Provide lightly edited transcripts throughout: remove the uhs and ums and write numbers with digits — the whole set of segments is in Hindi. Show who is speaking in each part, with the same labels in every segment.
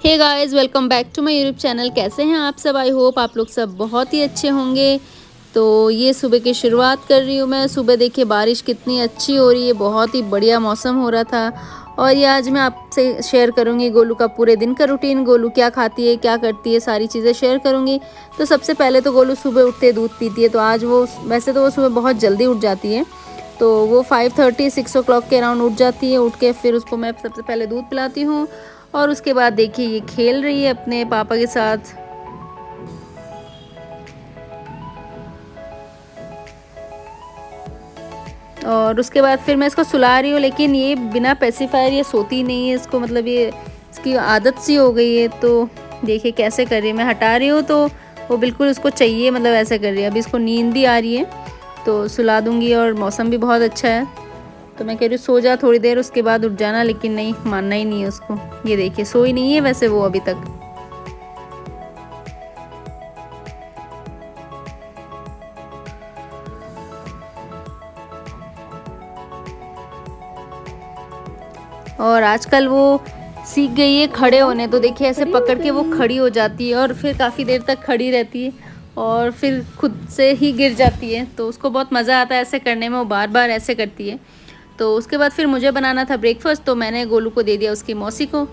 Speaker 1: Hey guys, welcome back to my YouTube channel. कैसे हैं आप सब? आई होप आप लोग सब बहुत ही अच्छे होंगे। तो ये सुबह की शुरुआत कर रही हूँ मैं। सुबह देखिए बारिश कितनी अच्छी हो रही है, बहुत ही बढ़िया मौसम हो रहा था। और ये आज मैं आपसे शेयर करूँगी गोलू का पूरे दिन का रूटीन। गोलू क्या खाती है, क्या करती है, सारी चीज़ें शेयर करूँगी। तो सबसे पहले तो गोलू सुबह उठते दूध पीती है। तो आज वो, वैसे तो वो सुबह बहुत जल्दी उठ जाती है, तो वो 5:30 6 o'clock के अराउंड उठ जाती है। उठ के फिर उसको मैं सबसे पहले दूध पिलाती हूँ और उसके बाद देखिए ये खेल रही है अपने पापा के साथ। और उसके बाद फिर मैं इसको सुला रही हूँ, लेकिन ये बिना पेसिफायर ये सोती नहीं है। इसको मतलब ये इसकी आदत सी हो गई है। तो देखिए कैसे कर रही है, मैं हटा रही हूँ तो वो बिल्कुल उसको चाहिए, मतलब ऐसे कर रही है। अभी इसको नींद भी आ रही है तो सुला दूँगी। और मौसम भी बहुत अच्छा है तो मैं कह रही हूँ सो जा थोड़ी देर, उसके बाद उठ जाना। लेकिन नहीं, मानना ही नहीं है उसको। ये देखिए सोई नहीं है वैसे वो अभी तक। और आजकल वो सीख गई है खड़े होने। तो देखिए ऐसे पकड़ के वो खड़ी हो जाती है और फिर काफ़ी देर तक खड़ी रहती है और फिर खुद से ही गिर जाती है। तो उसको बहुत मज़ा आता है ऐसे करने में, वो बार बार ऐसे करती है। तो उसके बाद फिर मुझे बनाना था ब्रेकफास्ट, तो मैंने गोलू को दे दिया उसकी मौसी को।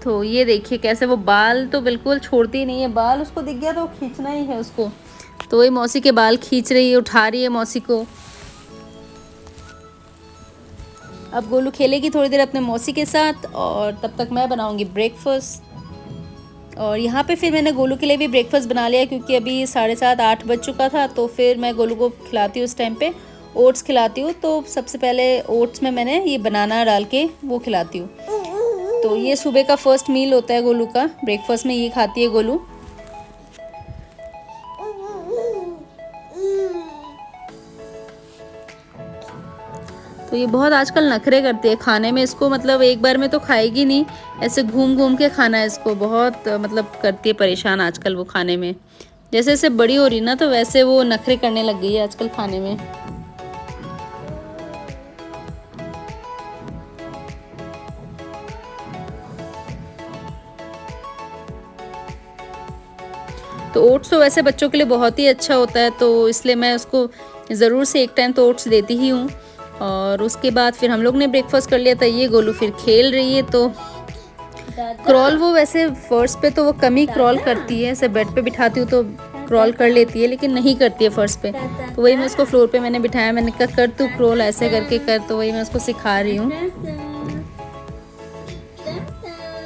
Speaker 1: तो ये देखिए कैसे वो बाल तो बिल्कुल छोड़ती ही नहीं है। बाल उसको दिख गया तो खींचना ही है उसको। तो वही मौसी के बाल खींच रही है, उठा रही है मौसी को। अब गोलू खेलेगी थोड़ी देर अपने मौसी के साथ और तब तक मैं बनाऊंगी ब्रेकफास्ट। और यहाँ पे फिर मैंने गोलू के लिए भी ब्रेकफास्ट बना लिया, क्योंकि अभी 7:30 8 बज चुका था। तो फिर मैं गोलू को खिलाती हूँ उस टाइम पे, ओट्स खिलाती हूँ। तो सबसे पहले ओट्स में मैंने ये बनाना डाल के वो खिलाती हूँ। तो ये सुबह का फर्स्ट मील होता है गोलू का, ब्रेकफास्ट में ये खाती है गोलू। तो ये बहुत आजकल नखरे करती है खाने में। इसको मतलब एक बार में तो खाएगी नहीं, ऐसे घूम घूम के खाना है इसको। बहुत मतलब करती है परेशान आजकल वो खाने में। जैसे जैसे बड़ी हो रही ना, तो वैसे वो नखरे करने लग गई है आजकल खाने में। तो ओट्स तो वैसे बच्चों के लिए बहुत ही अच्छा होता है, तो इसलिए मैं उसको ज़रूर से एक टाइम तो ओट्स देती ही हूँ। और उसके बाद फिर हम लोग ने ब्रेकफास्ट कर लिया था। ये गोलू फिर खेल रही है। तो क्रॉल वो वैसे फर्श पे तो वो कम ही क्रॉल करती है, ऐसे बेड पे बिठाती हूँ तो क्रॉल कर लेती है, लेकिन नहीं करती है फर्श पे। तो वही मैं उसको फ्लोर पे मैंने बिठाया, मैंने कहा कर तू क्रॉल, ऐसे करके कर। तो वही मैं उसको सिखा रही हूँ।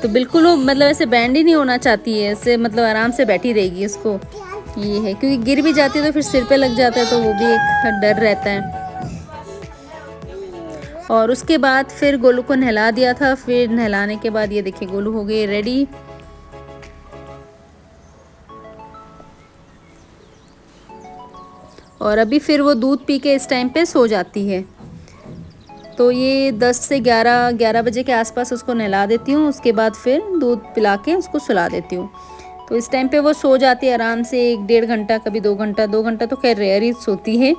Speaker 1: तो बिल्कुल वो मतलब ऐसे बैंड ही नहीं होना चाहती है, ऐसे मतलब आराम से बैठी रहेगी। उसको ये है, क्योंकि गिर भी जाती है तो फिर सिर पे लग जाता है, तो वो भी एक डर रहता है। और उसके बाद फिर गोलू को नहला दिया था। फिर नहलाने के बाद ये देखिए गोलू हो गई रेडी। और अभी फिर वो दूध पी के इस टाइम पे सो जाती है। तो ये 10 से 11 बजे के आसपास उसको नहला देती हूँ। उसके बाद फिर दूध पिला के उसको सुला देती हूँ। तो इस टाइम पे वो सो जाती है आराम से 1 1.5 घंटा, कभी 2 घंटा। 2 घंटा तो खैर रेयर ही सोती है,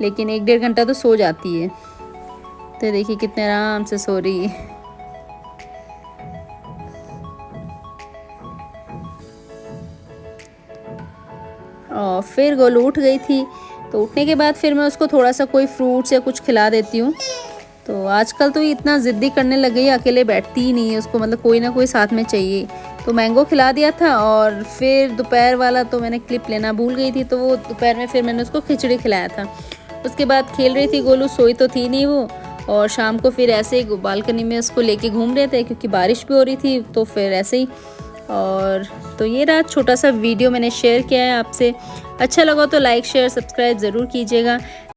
Speaker 1: लेकिन 1 1.5 घंटा तो सो जाती है। तो देखिए कितने आराम से सो रही है। और फिर गोलू उठ गई थी। तो उठने के बाद फिर मैं उसको थोड़ा सा कोई फ्रूट्स या कुछ खिला देती हूँ। तो आजकल तो ये इतना ज़िद्दी करने लग गई है, अकेले बैठती ही नहीं है। उसको मतलब कोई ना कोई साथ में चाहिए। तो मैंगो खिला दिया था। और फिर दोपहर वाला तो मैंने क्लिप लेना भूल गई थी, तो वो दोपहर में फिर मैंने उसको खिचड़ी खिलाया था। उसके बाद खेल रही थी गोलू, सोई तो थी नहीं वो। और शाम को फिर ऐसे ही बालकनी में उसको लेके घूम रहे थे, क्योंकि बारिश भी हो रही थी, तो फिर ऐसे ही। और तो ये रहा छोटा सा वीडियो मैंने शेयर किया है आपसे। अच्छा लगा तो लाइक शेयर सब्सक्राइब ज़रूर कीजिएगा।